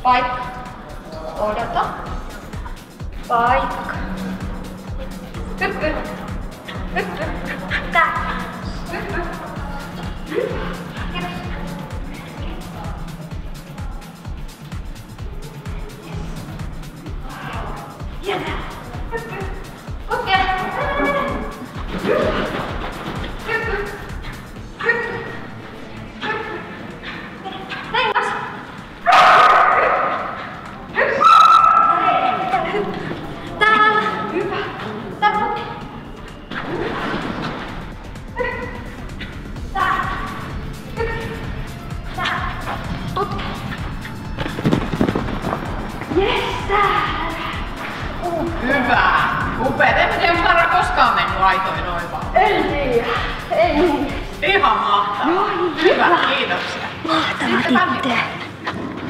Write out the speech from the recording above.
Paikka. Odota. Paikka. Hyppy. Hyppy. Tää. Hyppy. Ja tää. Hyppy. Putkea. Hyppy. Hyppy. Hyppy. Rengas. Täällä. Hyvä. Täällä. Täällä. Täällä. Jes, täällä. Hyvä. Upeeta. En tiedä, onko Lara koskaan mennyt aitoihin noin vaan. En tiedä. Ei. Ihan mahtavaa. No, hyvä. Kiitoksia. Mahtavaa, Titte.